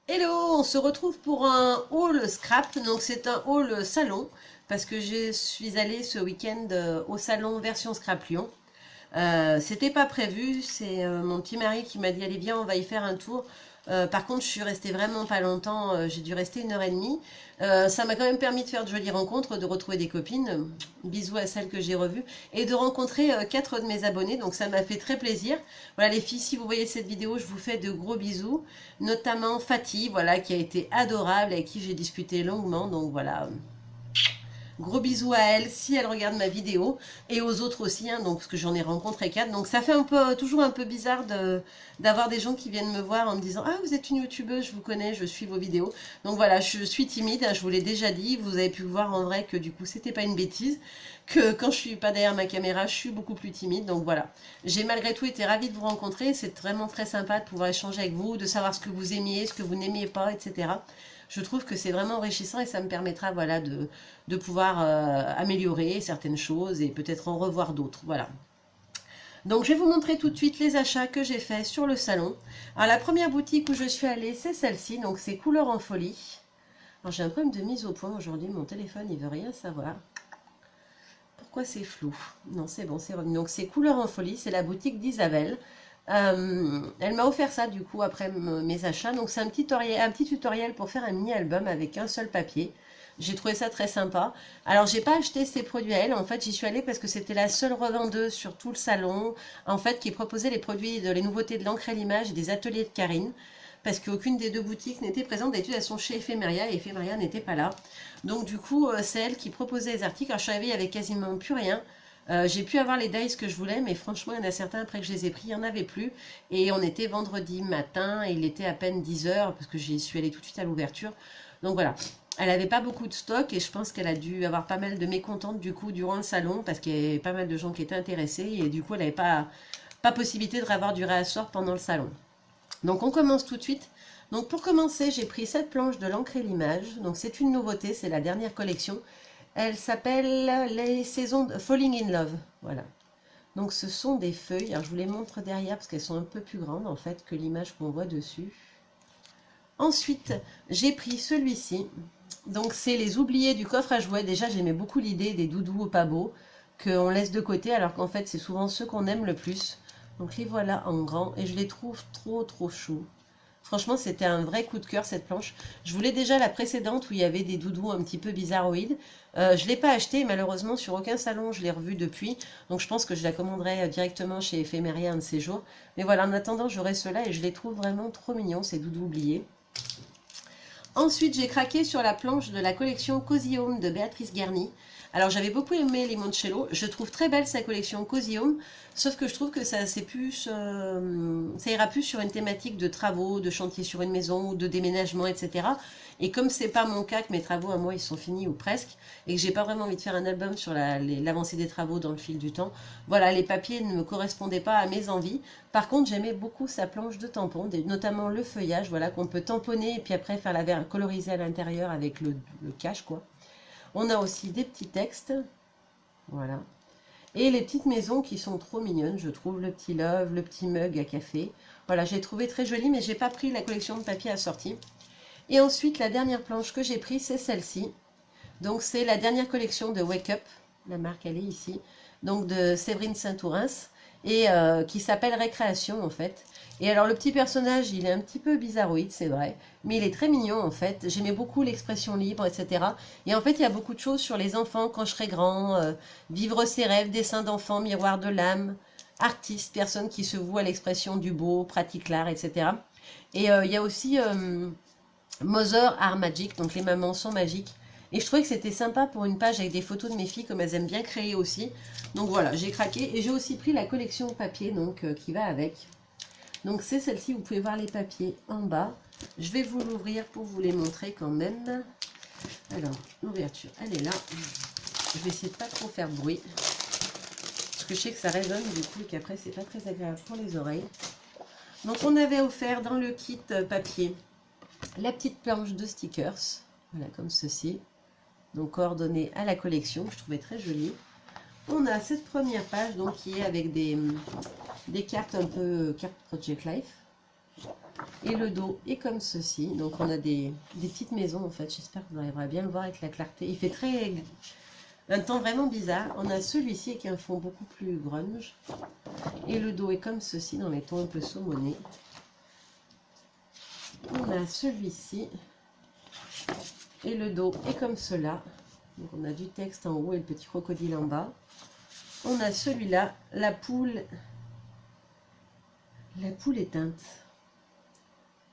Hello, on se retrouve pour un haul scrap, donc c'est un haul salon, parce que je suis allée ce week-end au salon version scrap Lyon. C'était pas prévu, c'est mon petit mari qui m'a dit allez viens on va y faire un tour. Par contre je suis restée vraiment pas longtemps, j'ai dû rester 1 heure et demie. Ça m'a quand même permis de faire de jolies rencontres, de retrouver des copines, bisous à celles que j'ai revues, et de rencontrer 4 de mes abonnés, donc ça m'a fait très plaisir. Voilà les filles, si vous voyez cette vidéo, je vous fais de gros bisous, notamment Fatih, voilà, qui a été adorable, avec qui j'ai discuté longuement, donc voilà. Gros bisous à elle si elle regarde ma vidéo et aux autres aussi, hein, donc, parce que j'en ai rencontré 4. Donc ça fait toujours un peu bizarre d'avoir des gens qui viennent me voir en me disant ah vous êtes une youtubeuse, je vous connais, je suis vos vidéos. Donc voilà, je suis timide, hein, je vous l'ai déjà dit, vous avez pu voir en vrai que du coup c'était pas une bêtise, que quand je suis pas derrière ma caméra, je suis beaucoup plus timide. Donc voilà, j'ai malgré tout été ravie de vous rencontrer, c'est vraiment très sympa de pouvoir échanger avec vous, de savoir ce que vous aimiez, ce que vous n'aimiez pas, etc. Je trouve que c'est vraiment enrichissant et ça me permettra voilà, de pouvoir améliorer certaines choses et peut-être en revoir d'autres. Voilà. Donc je vais vous montrer tout de suite les achats que j'ai faits sur le salon. Alors la première boutique où je suis allée, c'est celle-ci, donc c'est Couleur en folie. Alors j'ai un problème de mise au point aujourd'hui, mon téléphone il veut rien savoir. Pourquoi c'est flou? Non c'est bon, c'est revenu. Donc c'est Couleur en folie, c'est la boutique d'Isabelle. Elle m'a offert ça du coup après mes achats. Donc c'est un petit tutoriel pour faire un mini album avec un seul papier. J'ai trouvé ça très sympa. Alors j'ai pas acheté ces produits à elle. En fait j'y suis allée parce que c'était la seule revendeuse sur tout le salon en fait qui proposait les produits les nouveautés de l'encre à l'image et des ateliers de Karine. Parce qu'aucune des deux boutiques n'était présente. D'habitude elles sont chez Ephemeria et Ephemeria n'était pas là. Donc du coup c'est elle qui proposait les articles. Alors je suis arrivée, il y avait quasiment plus rien. J'ai pu avoir les dice que je voulais, mais franchement, il y en a certains, après que je les ai pris, il n'y en avait plus. Et on était vendredi matin, et il était à peine 10 heures, parce que j'y suis allée tout de suite à l'ouverture. Donc voilà, elle n'avait pas beaucoup de stock, et je pense qu'elle a dû avoir pas mal de mécontentes, du coup, durant le salon, parce qu'il y avait pas mal de gens qui étaient intéressés, et du coup, elle n'avait pas possibilité de avoir du réassort pendant le salon. Donc on commence tout de suite. Donc pour commencer, j'ai pris cette planche de l'encre et l'image. Donc c'est une nouveauté, c'est la dernière collection. Elle s'appelle les saisons de Falling in Love. Voilà. Donc ce sont des feuilles. Alors je vous les montre derrière parce qu'elles sont un peu plus grandes en fait que l'image qu'on voit dessus. Ensuite, j'ai pris celui-ci. Donc c'est les oubliés du coffre à jouets. Déjà j'aimais beaucoup l'idée des doudous pas beaux qu'on laisse de côté alors qu'en fait c'est souvent ceux qu'on aime le plus. Donc les voilà en grand et je les trouve trop chou. Franchement, c'était un vrai coup de cœur cette planche. Je voulais déjà la précédente où il y avait des doudous un petit peu bizarroïdes. Je ne l'ai pas acheté, malheureusement, sur aucun salon, je l'ai revu depuis. Donc je pense que je la commanderai directement chez Ephemeria un de ces jours. Mais voilà, en attendant, j'aurai ceux-là et je les trouve vraiment trop mignons, ces doudous oubliés. Ensuite, j'ai craqué sur la planche de la collection Cozy Home de Béatrice Garny. Alors, j'avais beaucoup aimé Limoncello. Je trouve très belle sa collection Cozy Home, sauf que je trouve que ça, ça ira plus sur une thématique de travaux, de chantier sur une maison ou de déménagement, etc. Et comme c'est pas mon cas, que mes travaux à moi ils sont finis ou presque, et que j'ai pas vraiment envie de faire un album sur l'avancée des travaux dans le fil du temps, voilà, les papiers ne me correspondaient pas à mes envies. Par contre, j'aimais beaucoup sa planche de tampons, notamment le feuillage, voilà, qu'on peut tamponner et puis après faire coloriser à l'intérieur avec le cache, quoi. On a aussi des petits textes, voilà. Et les petites maisons qui sont trop mignonnes, je trouve, le petit love, le petit mug à café. Voilà, j'ai trouvé très joli, mais j'ai pas pris la collection de papier assorti. Et ensuite, la dernière planche que j'ai prise, c'est celle-ci. Donc, c'est la dernière collection de Wake Up. La marque, elle est ici. Donc, de Séverine Saint-Ourens. Et qui s'appelle Récréation, en fait. Et alors, le petit personnage, il est un petit peu bizarroïde, c'est vrai. Mais il est très mignon, en fait. J'aimais beaucoup l'expression libre, etc. Et en fait, il y a beaucoup de choses sur les enfants quand je serai grand. Vivre ses rêves, dessin d'enfant, miroir de l'âme. Artiste, personne qui se voue à l'expression du beau, pratique l'art, etc. Et il y a aussi Mother Are Magic, donc les mamans sont magiques. Et je trouvais que c'était sympa pour une page avec des photos de mes filles, comme elles aiment bien créer aussi. Donc voilà, j'ai craqué. Et j'ai aussi pris la collection papier donc, qui va avec. Donc c'est celle-ci, vous pouvez voir les papiers en bas. Je vais vous l'ouvrir pour vous les montrer quand même. Alors, l'ouverture, elle est là. Je vais essayer de pas trop faire de bruit. Parce que je sais que ça résonne du coup et qu'après c'est pas très agréable pour les oreilles. Donc on avait offert dans le kit papier la petite planche de stickers. Voilà, comme ceci. Donc coordonnées à la collection, je trouvais très jolie. On a cette première page donc qui est avec des cartes un peu carte Project Life. Et le dos est comme ceci. Donc on a des petites maisons en fait. J'espère que vous arriverez bien le voir avec la clarté. Il fait un temps vraiment bizarre. On a celui-ci avec un fond beaucoup plus grunge. Et le dos est comme ceci dans les tons un peu saumonés. On a celui-ci. Et le dos est comme cela. Donc on a du texte en haut et le petit crocodile en bas. On a celui-là, la poule éteinte.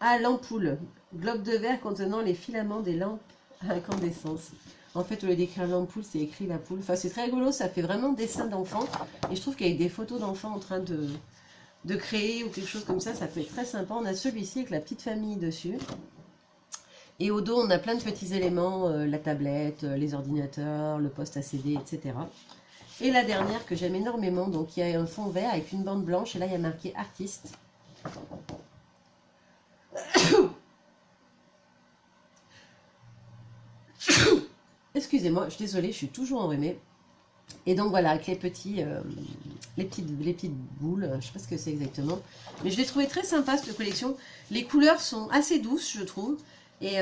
Ah, l'ampoule. Globe de verre contenant les filaments des lampes à incandescence. En fait, au lieu d'écrire l'ampoule, c'est écrit la poule. Enfin, c'est très rigolo, ça fait vraiment dessin d'enfant. Et je trouve qu'avec des photos d'enfants en train de créer ou quelque chose comme ça peut être très sympa. On a celui-ci avec la petite famille dessus. Et au dos, on a plein de petits éléments, la tablette, les ordinateurs, le poste à CD, etc. Et la dernière que j'aime énormément, donc il y a un fond vert avec une bande blanche, et là il y a marqué artiste. Excusez-moi, je suis désolée, je suis toujours enrhumée. Et donc voilà, avec les petites boules, je ne sais pas ce que c'est exactement. Mais je l'ai trouvé très sympa cette collection. Les couleurs sont assez douces, je trouve. Et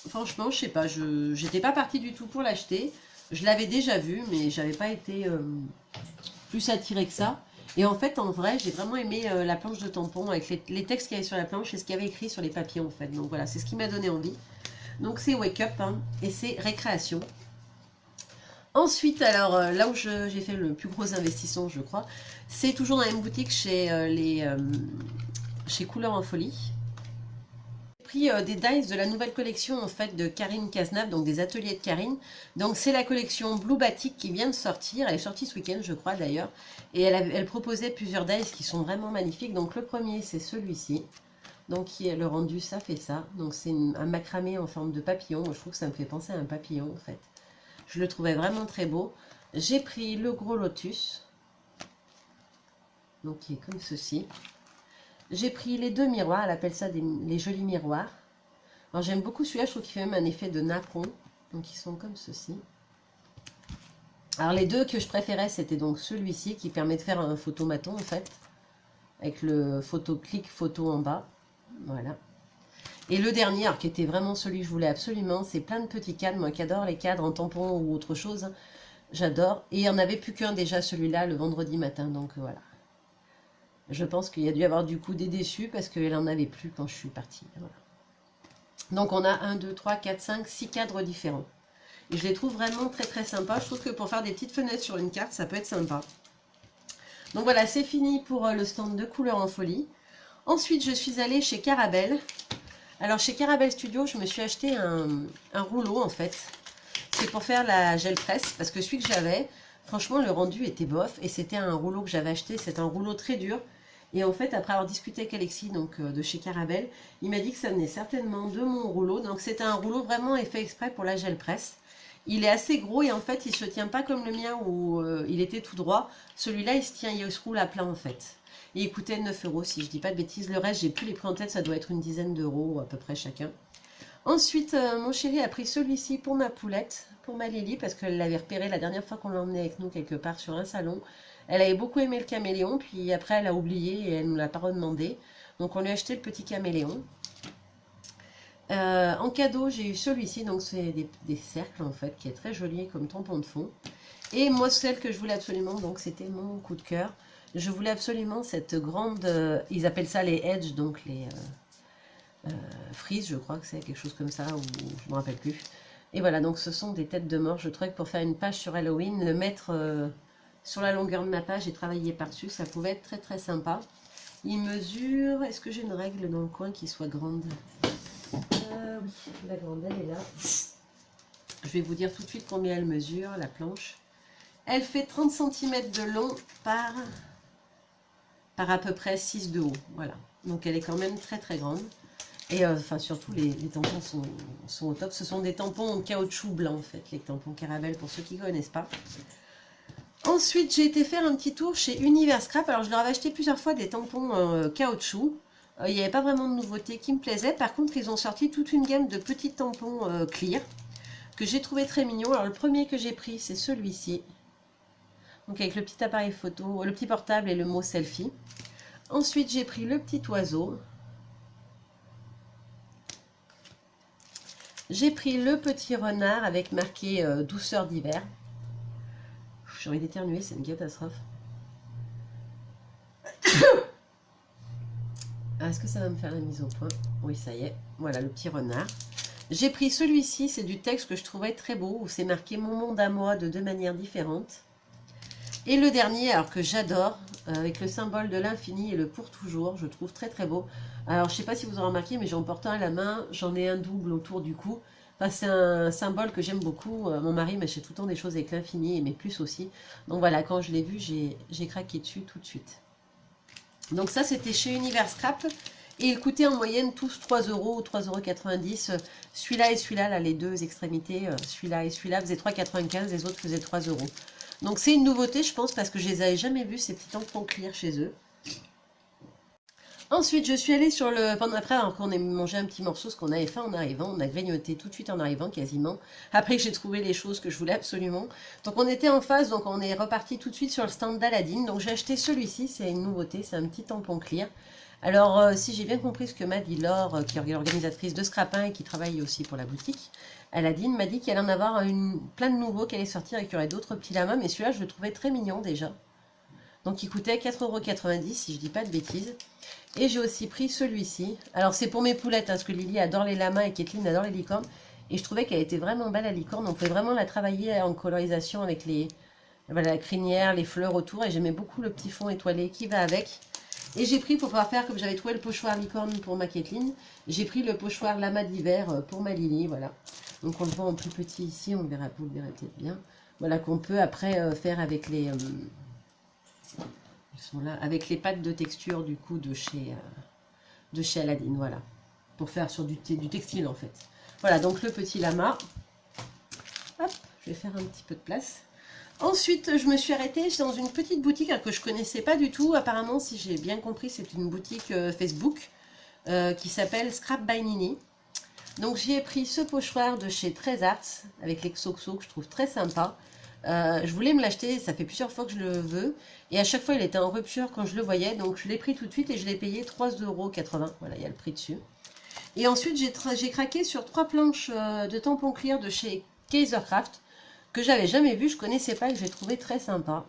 franchement, je sais pas, j'étais pas partie du tout pour l'acheter. Je l'avais déjà vu, mais j'avais pas été plus attirée que ça. Et en fait, en vrai, j'ai vraiment aimé la planche de tampons avec les textes qu'il y avait sur la planche et ce qu'il y avait écrit sur les papiers en fait. Donc voilà, c'est ce qui m'a donné envie. Donc c'est Wake Up hein, et c'est Récréation. Ensuite, alors là où j'ai fait le plus gros investissement, je crois, c'est toujours dans la même boutique chez Couleur en Folie. J'ai pris des dies de la nouvelle collection en fait de Karine Cazenave, donc des ateliers de Karine. Donc c'est la collection Blue Batik qui vient de sortir, elle est sortie ce week-end je crois d'ailleurs. Et elle proposait plusieurs dies qui sont vraiment magnifiques. Donc le premier c'est celui-ci. Donc le rendu ça fait ça. Donc c'est un macramé en forme de papillon. Je trouve que ça me fait penser à un papillon en fait. Je le trouvais vraiment très beau. J'ai pris le gros lotus. Donc qui est comme ceci. J'ai pris les deux miroirs. Elle appelle ça les jolis miroirs. Alors j'aime beaucoup celui-là. Je trouve qu'il fait même un effet de napperon. Donc ils sont comme ceci. Alors les deux que je préférais c'était donc celui-ci qui permet de faire un photomaton en fait. Avec le clic photo en bas. Voilà. Et le dernier, alors, qui était vraiment celui que je voulais absolument, c'est plein de petits cadres. Moi qui adore les cadres en tampon ou autre chose. J'adore. Et il n'y en avait plus qu'un déjà, celui-là, le vendredi matin. Donc voilà. Je pense qu'il y a dû avoir du coup des déçus parce qu'elle n'en avait plus quand je suis partie. Voilà. Donc on a 1, 2, 3, 4, 5, 6 cadres différents. Et je les trouve vraiment très très sympas. Je trouve que pour faire des petites fenêtres sur une carte, ça peut être sympa. Donc voilà, c'est fini pour le stand de Couleur en Folie. Ensuite, je suis allée chez Carabel. Alors, chez Carabel Studio, je me suis acheté un rouleau, en fait. C'est pour faire la gel presse, parce que celui que j'avais, franchement, le rendu était bof. Et c'était un rouleau que j'avais acheté, c'est un rouleau très dur. Et en fait, après avoir discuté avec Alexis, donc de chez Carabel, il m'a dit que ça venait certainement de mon rouleau. Donc, c'était un rouleau vraiment fait exprès pour la gel presse. Il est assez gros et en fait, il ne se tient pas comme le mien où il était tout droit. Celui-là, il se tient, il se roule à plat, en fait. Et il coûtait 9 € si je dis pas de bêtises. Le reste, j'ai plus les prix en tête, ça doit être une dizaine d'euros à peu près chacun. Ensuite, mon chéri a pris celui-ci pour ma poulette, pour ma Lily, parce qu'elle l'avait repéré la dernière fois qu'on l'a emmené avec nous quelque part sur un salon. Elle avait beaucoup aimé le caméléon, puis après elle a oublié et elle ne nous l'a pas redemandé. Donc on lui a acheté le petit caméléon. En cadeau, j'ai eu celui-ci, donc c'est des cercles en fait, qui est très joli comme tampon de fond. Et moi, celle que je voulais absolument, donc c'était mon coup de cœur. Je voulais absolument cette grande, ils appellent ça les edge, donc les frises, je crois que c'est quelque chose comme ça, ou je ne me rappelle plus. Et voilà, donc ce sont des têtes de mort. Je trouvais que pour faire une page sur Halloween, le mettre sur la longueur de ma page et travailler par-dessus, ça pouvait être très très sympa. Il mesure, est-ce que j'ai une règle dans le coin qui soit grande? Oui, la grande, elle est là. Je vais vous dire tout de suite combien elle mesure, la planche. Elle fait 30 cm de long par à peu près 6 de haut. Voilà. Donc elle est quand même très très grande. Et enfin surtout les tampons sont au top. Ce sont des tampons en caoutchouc blanc en fait, les tampons Carabel pour ceux qui ne connaissent pas. Ensuite j'ai été faire un petit tour chez Univers Scrap. Alors je leur avais acheté plusieurs fois des tampons caoutchouc. Il n'y avait pas vraiment de nouveauté qui me plaisait. Par contre ils ont sorti toute une gamme de petits tampons clear que j'ai trouvé très mignons. Alors le premier que j'ai pris c'est celui-ci. Donc avec le petit appareil photo, le petit portable et le mot selfie. Ensuite j'ai pris le petit oiseau. J'ai pris le petit renard avec marqué douceur d'hiver. J'ai envie d'éternuer, c'est une catastrophe. Est-ce que ça va me faire la mise au point? Oui, ça y est. Voilà le petit renard. J'ai pris celui-ci, c'est du texte que je trouvais très beau, où c'est marqué mon monde à moi de deux manières différentes. Et le dernier, alors que j'adore, avec le symbole de l'infini et le pour toujours, je trouve très très beau. Alors je ne sais pas si vous aurez remarqué, mais j'en porte un à la main, j'en ai un double autour du cou. Enfin, c'est un symbole que j'aime beaucoup. Mon mari m'achète tout le temps des choses avec l'infini et mes puces aussi. Donc voilà, quand je l'ai vu, j'ai craqué dessus tout de suite. Donc ça, c'était chez Univers Scrap. Et il coûtait en moyenne tous 3 euros ou 3,90 €. Celui-là et celui-là, là, les deux extrémités, celui-là et celui-là faisaient 3,95 €, les autres faisaient 3 euros. Donc c'est une nouveauté, je pense, parce que je les avais jamais vus, ces petits tampons clear chez eux. Ensuite, je suis allée sur le... Pendant après, alors qu'on ait mangé un petit morceau, ce qu'on avait fait en arrivant, on a grignoté tout de suite en arrivant, quasiment. Après que j'ai trouvé les choses que je voulais absolument. Donc on était en face, donc on est reparti tout de suite sur le stand d'Aladine. Donc j'ai acheté celui-ci, c'est une nouveauté, c'est un petit tampon clear. Alors, si j'ai bien compris ce que m'a dit Laure, qui est l'organisatrice de Scrapin et qui travaille aussi pour la boutique, Aladine m'a dit qu'elle en avait plein de nouveaux qui allaient sortir et qu'il y aurait d'autres petits lamas, mais celui-là, je le trouvais très mignon déjà. Donc, il coûtait 4,90 € si je dis pas de bêtises. Et j'ai aussi pris celui-ci. Alors, c'est pour mes poulettes, hein, parce que Lily adore les lamas et Kathleen adore les licornes. Et je trouvais qu'elle était vraiment belle, la licorne. On pouvait vraiment la travailler en colorisation avec voilà, la crinière, les fleurs autour. Et j'aimais beaucoup le petit fond étoilé qui va avec. Et j'ai pris, pour pouvoir faire, comme j'avais trouvé le pochoir licorne pour ma Kathleen, j'ai pris le pochoir lama d'hiver pour ma Lily, voilà. Donc on le voit en plus petit ici, vous le verrez peut-être bien. Voilà, qu'on peut après faire avec les... ils sont là, avec les pattes de texture du coup de chez Aladine, voilà. Pour faire sur du textile en fait. Voilà, donc le petit lama. Hop, je vais faire un petit peu de place. Ensuite, je me suis arrêtée dans une petite boutique que je ne connaissais pas du tout. Apparemment, si j'ai bien compris, c'est une boutique Facebook qui s'appelle Scrap by Nini. Donc, j'y ai pris ce pochoir de chez Trésarts avec l'Exoxo que je trouve très sympa. Je voulais me l'acheter, ça fait plusieurs fois que je le veux. Et à chaque fois, il était en rupture quand je le voyais. Donc, je l'ai pris tout de suite et je l'ai payé 3,80 €. Voilà, il y a le prix dessus. Et ensuite, j'ai craqué sur 3 planches de tampons clear de chez Kaisercraft que j'avais jamais vu, je connaissais pas et que j'ai trouvé très sympa.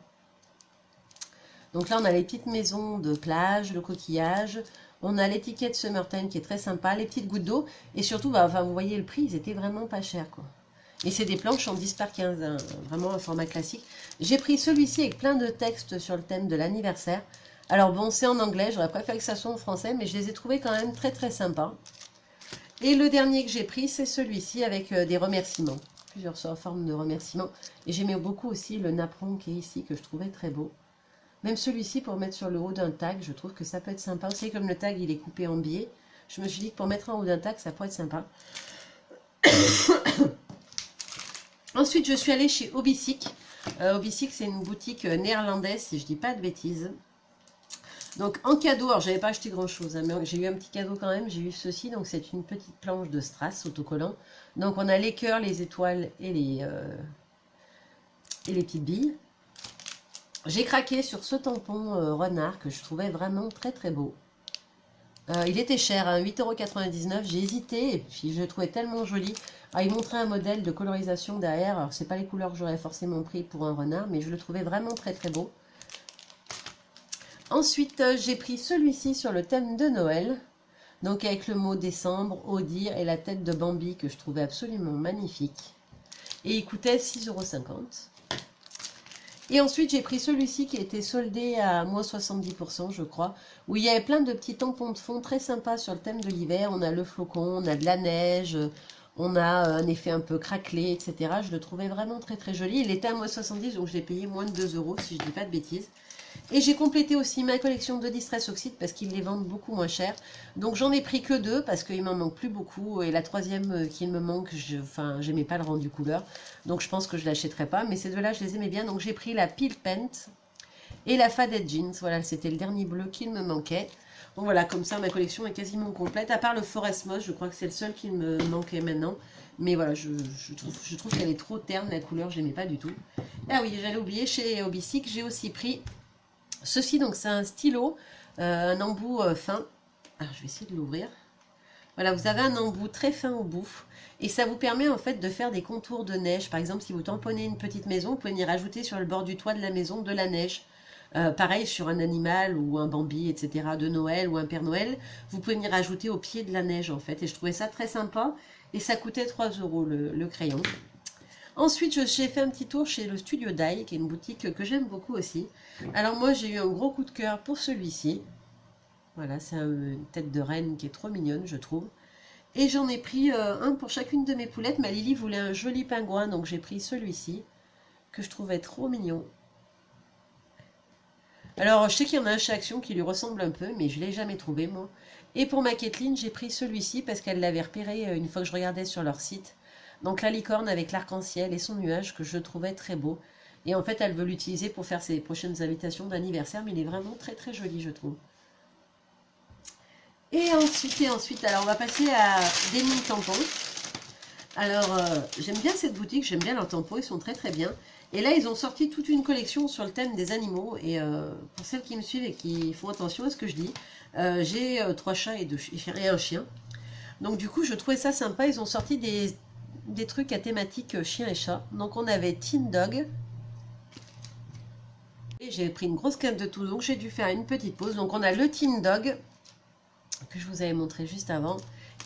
Donc là, on a les petites maisons de plage, le coquillage. On a l'étiquette Summertime qui est très sympa, les petites gouttes d'eau. Et surtout, bah, enfin, vous voyez le prix, ils étaient vraiment pas chers, quoi. Et c'est des planches en 10 par 15, hein, vraiment un format classique. J'ai pris celui-ci avec plein de textes sur le thème de l'anniversaire. Alors bon, c'est en anglais, j'aurais préféré que ça soit en français, mais je les ai trouvés quand même très très sympas. Et le dernier que j'ai pris, c'est celui-ci avec des remerciements. Plusieurs formes de remerciements. Et j'aimais beaucoup aussi le napperon qui est ici, que je trouvais très beau. Même celui-ci, pour mettre sur le haut d'un tag, je trouve que ça peut être sympa. Vous savez, comme le tag, il est coupé en biais. Je me suis dit que pour mettre en haut d'un tag, ça pourrait être sympa. Ensuite, je suis allée chez Hobbysic. Hobbysic, c'est une boutique néerlandaise, si je dis pas de bêtises. Donc en cadeau, alors j'avais pas acheté grand chose, hein, mais j'ai eu un petit cadeau quand même, j'ai eu ceci, donc c'est une petite planche de strass autocollant. Donc on a les cœurs, les étoiles et les petites billes. J'ai craqué sur ce tampon renard que je trouvais vraiment très très beau. Il était cher, hein, 8,99 €, j'ai hésité et puis je le trouvais tellement joli. Alors, il montrait un modèle de colorisation derrière, alors c'est pas les couleurs que j'aurais forcément pris pour un renard, mais je le trouvais vraiment très très beau. Ensuite, j'ai pris celui-ci sur le thème de Noël. Donc avec le mot décembre, Odir et la tête de Bambi que je trouvais absolument magnifique. Et il coûtait 6,50 €. Et ensuite, j'ai pris celui-ci qui était soldé à moins 70%, je crois, où il y avait plein de petits tampons de fond très sympas sur le thème de l'hiver. On a le flocon, on a de la neige, on a un effet un peu craquelé, etc. Je le trouvais vraiment très très joli. Il était à moins 70, donc je l'ai payé moins de 2 € si je ne dis pas de bêtises. Et j'ai complété aussi ma collection de Distress Oxide parce qu'ils les vendent beaucoup moins cher. Donc j'en ai pris que 2 parce qu'il m'en manque plus beaucoup. Et la troisième qu'il me manque, j'aimais pas le rendu couleur. Donc je pense que je l'achèterai pas. Mais ces deux-là, je les aimais bien. Donc j'ai pris la Peel Paint et la Faded Jeans. Voilà, c'était le dernier bleu qu'il me manquait. Donc voilà, comme ça, ma collection est quasiment complète. À part le Forest Moss, je crois que c'est le seul qui me manquait maintenant. Mais voilà, je trouve qu'elle est trop terne, la couleur, j'aimais pas du tout. Ah oui, j'allais oublier, chez Hobbysic, j'ai aussi pris ceci. Donc c'est un stylo, un embout fin. Alors, je vais essayer de l'ouvrir. Voilà, vous avez un embout très fin au bout. Et ça vous permet en fait de faire des contours de neige. Par exemple, si vous tamponnez une petite maison, vous pouvez y rajouter sur le bord du toit de la maison de la neige. Pareil sur un animal ou un Bambi, etc. de Noël ou un Père Noël. Vous pouvez y rajouter au pied de la neige en fait. Et je trouvais ça très sympa. Et ça coûtait 3 € le crayon. Ensuite, j'ai fait un petit tour chez le Studio Die, qui est une boutique que j'aime beaucoup aussi. Alors moi, j'ai eu un gros coup de cœur pour celui-ci. Voilà, c'est une tête de reine qui est trop mignonne, je trouve. Et j'en ai pris un pour chacune de mes poulettes. Ma Lily voulait un joli pingouin, donc j'ai pris celui-ci, que je trouvais trop mignon. Alors, je sais qu'il y en a un chez Action qui lui ressemble un peu, mais je ne l'ai jamais trouvé, moi. Et pour ma Kathleen, j'ai pris celui-ci parce qu'elle l'avait repéré une fois que je regardais sur leur site. Donc la licorne avec l'arc-en-ciel et son nuage que je trouvais très beau. Et en fait, elle veut l'utiliser pour faire ses prochaines invitations d'anniversaire, mais il est vraiment très très joli, je trouve. Et ensuite, alors on va passer à des mini tampons. Alors, j'aime bien cette boutique, j'aime bien leurs tampons, ils sont très très bien. Et là, ils ont sorti toute une collection sur le thème des animaux. Et pour celles qui me suivent et qui font attention à ce que je dis, j'ai 3 chats et un chien. Donc du coup, je trouvais ça sympa. Ils ont sorti des trucs à thématique chien et chat. Donc on avait Teen Dog. Et j'ai pris une grosse canne de tout, donc j'ai dû faire une petite pause. Donc on a le Teen Dog, que je vous avais montré juste avant.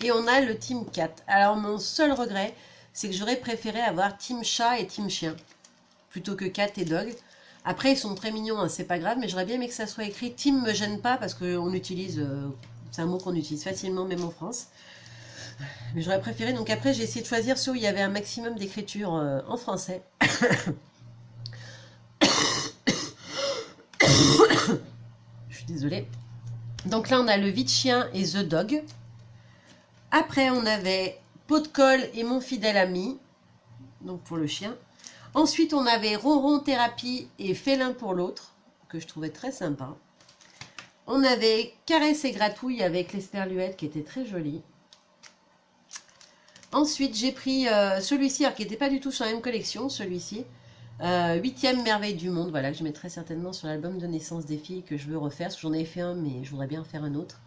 Et on a le Team Cat. Alors mon seul regret, c'est que j'aurais préféré avoir Team Chat et Team Chien, plutôt que Cat et Dog. Après, ils sont très mignons, hein, c'est pas grave, mais j'aurais bien aimé que ça soit écrit. Team me gêne pas, parce qu'on utilise... c'est un mot qu'on utilise facilement, même en France. Mais j'aurais préféré, donc après j'ai essayé de choisir ceux où il y avait un maximum d'écriture en français. Je suis désolée. Donc là on a le vide chien et The Dog. Après on avait Pot de colle et mon fidèle ami, donc pour le chien. Ensuite on avait Ronron thérapie et Félin pour l'autre, que je trouvais très sympa. On avait Caresse et gratouille avec l'esperluette qui était très jolie. Ensuite, j'ai pris celui-ci, qui n'était pas du tout sur la même collection, celui-ci. 8e merveille du monde, voilà, que je mettrai certainement sur l'album de naissance des filles que je veux refaire, parce que j'en avais fait un, mais je voudrais bien en faire un autre.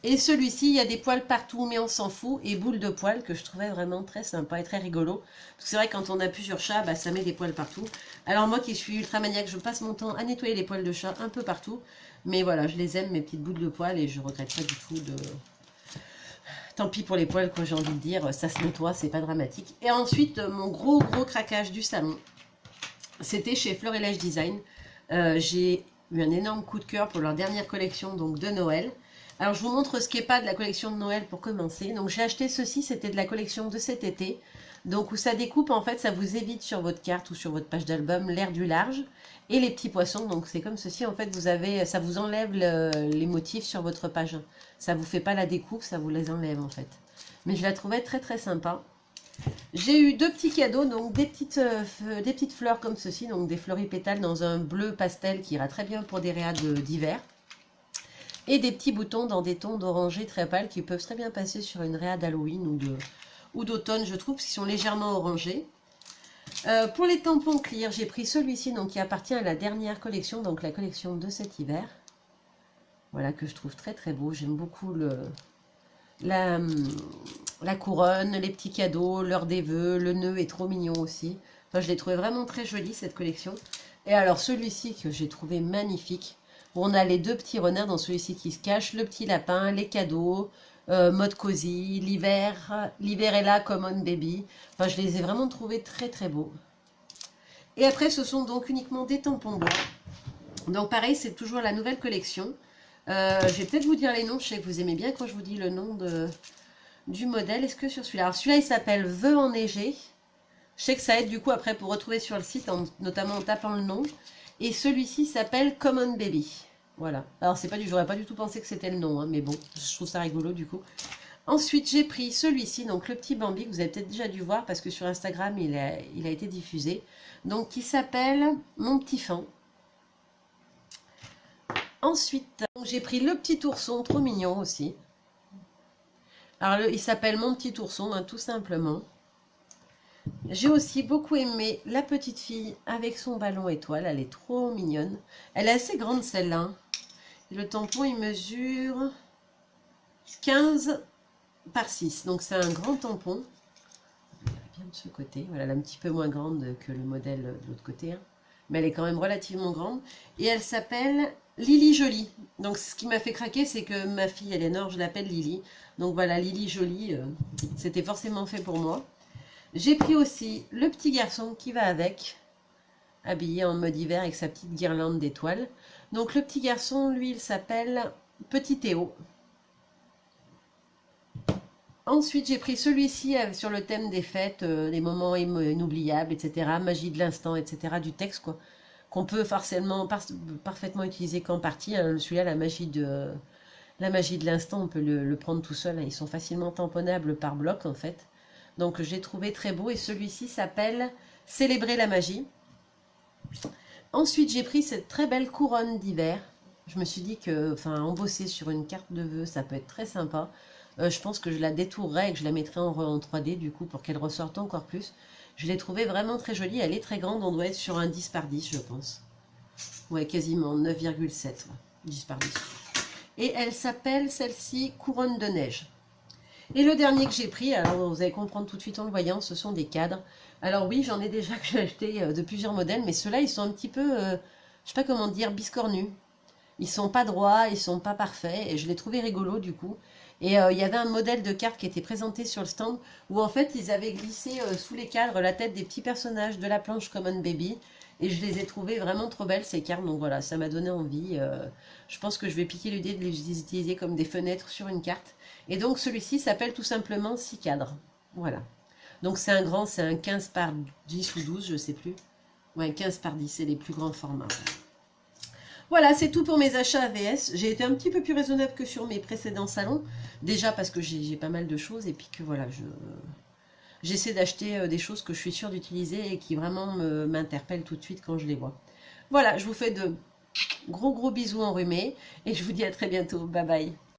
Et celui-ci, il y a des poils partout, mais on s'en fout, et boule de poils, que je trouvais vraiment très sympa et très rigolo. Parce que c'est vrai, quand on a plusieurs chats, bah, ça met des poils partout. Alors moi qui suis ultra maniaque, je passe mon temps à nettoyer les poils de chat un peu partout. Mais voilà, je les aime, mes petites boules de poils, et je regrette pas du tout de... Tant pis pour les poils, quoi, j'ai envie de dire, ça se nettoie, c'est pas dramatique. Et ensuite, mon gros craquage du salon, c'était chez Florilège Design. J'ai eu un énorme coup de cœur pour leur dernière collection donc de Noël. Alors, je vous montre ce qui n'est pas de la collection de Noël pour commencer. Donc, j'ai acheté ceci, c'était de la collection de cet été. Donc, où ça découpe, en fait, ça vous évite sur votre carte ou sur votre page d'album l'air du large. Et les petits poissons, donc c'est comme ceci, en fait, vous avez, ça vous enlève les motifs sur votre page. Ça vous fait pas la découpe, ça vous les enlève, en fait. Mais je la trouvais très très sympa. J'ai eu 2 petits cadeaux, donc des petites fleurs comme ceci, donc des floripétales dans un bleu pastel qui ira très bien pour des réas d'hiver. Et des petits boutons dans des tons d'oranger très pâles qui peuvent très bien passer sur une réa d'Halloween ou d'automne, je trouve, parce qu'ils sont légèrement orangés. Pour les tampons clear, j'ai pris celui-ci, donc qui appartient à la dernière collection, donc la collection de cet hiver. Voilà, que je trouve très très beau. J'aime beaucoup la couronne, les petits cadeaux, l'heure des vœux, le nœud est trop mignon aussi. Enfin, je l'ai trouvé vraiment très jolie cette collection. Et alors celui-ci que j'ai trouvé magnifique, où on a les 2 petits renards dans celui-ci qui se cachent, le petit lapin, les cadeaux, mode cosy, l'hiver est là, common baby. Enfin, je les ai vraiment trouvés très très beaux. Et après, ce sont donc uniquement des tampons blancs. Donc pareil, c'est toujours la nouvelle collection. Je vais peut-être vous dire les noms, je sais que vous aimez bien quand je vous dis le nom du modèle. Est-ce que sur celui-là, alors celui-là il s'appelle Vœux enneigés. Je sais que ça aide du coup après pour retrouver sur le site, notamment en tapant le nom. Et celui-ci s'appelle Common Baby. Voilà. Alors c'est pas j'aurais pas du tout pensé que c'était le nom, hein, mais bon, je trouve ça rigolo du coup. Ensuite j'ai pris celui-ci, donc le petit Bambi, que vous avez peut-être déjà dû voir parce que sur Instagram il a été diffusé. Donc qui s'appelle Mon Petit Fan. Ensuite, j'ai pris le petit ourson, trop mignon aussi. Alors, il s'appelle Mon Petit Ourson, hein, tout simplement. J'ai aussi beaucoup aimé la petite fille avec son ballon étoile. Elle est trop mignonne. Elle est assez grande, celle-là. Le tampon, il mesure 15 par 6. Donc c'est un grand tampon. Bien de ce côté. Voilà, elle est un petit peu moins grande que le modèle de l'autre côté. Hein. Mais elle est quand même relativement grande. Et elle s'appelle Lily Jolie. Donc ce qui m'a fait craquer, c'est que ma fille Eleanor, je l'appelle Lily. Donc voilà, Lily Jolie, c'était forcément fait pour moi. J'ai pris aussi le petit garçon qui va avec, habillé en mode hiver avec sa petite guirlande d'étoiles. Donc le petit garçon, lui, il s'appelle Petit Théo. Ensuite, j'ai pris celui-ci sur le thème des fêtes, des moments inoubliables, etc. Magie de l'instant, etc. Du texte, quoi. Qu'on peut parfaitement utiliser qu'en partie. Hein. Celui-là, la magie de l'instant, on peut le prendre tout seul. Hein. Ils sont facilement tamponnables par bloc, en fait. Donc, j'ai trouvé très beau. Et celui-ci s'appelle Célébrer la magie. Ensuite, j'ai pris cette très belle couronne d'hiver. Je me suis dit que, enfin, embosser sur une carte de vœux, ça peut être très sympa. Je pense que je la détourrai et que je la mettrai en 3D du coup pour qu'elle ressorte encore plus. Je l'ai trouvée vraiment très jolie. Elle est très grande. On doit être sur un 10 par 10, je pense. Ouais, quasiment 9,7. Ouais, 10 par 10. Et elle s'appelle, celle-ci, Couronne de neige. Et le dernier que j'ai pris, alors vous allez comprendre tout de suite en le voyant, ce sont des cadres. Alors oui, j'en ai déjà que j'ai acheté de plusieurs modèles, mais ceux-là, ils sont un petit peu, je sais pas comment dire, biscornus. Ils sont pas droits, ils sont pas parfaits, et je l'ai trouvé rigolo du coup. Et il y avait un modèle de carte qui était présenté sur le stand, où en fait ils avaient glissé sous les cadres la tête des petits personnages de la planche Common Baby. Et je les ai trouvées vraiment trop belles ces cartes, donc voilà, ça m'a donné envie. Je pense que je vais piquer l'idée de les utiliser comme des fenêtres sur une carte. Et donc celui-ci s'appelle tout simplement 6 cadres. Voilà. Donc c'est un grand, c'est un 15 par 10 ou 12, je sais plus. Ouais, 15 par 10, c'est les plus grands formats. Voilà, c'est tout pour mes achats AVS. J'ai été un petit peu plus raisonnable que sur mes précédents salons. Déjà parce que j'ai pas mal de choses et puis que voilà, j'essaie d'acheter des choses que je suis sûre d'utiliser et qui vraiment m'interpellent tout de suite quand je les vois. Voilà, je vous fais de gros bisous enrhumés et je vous dis à très bientôt. Bye bye.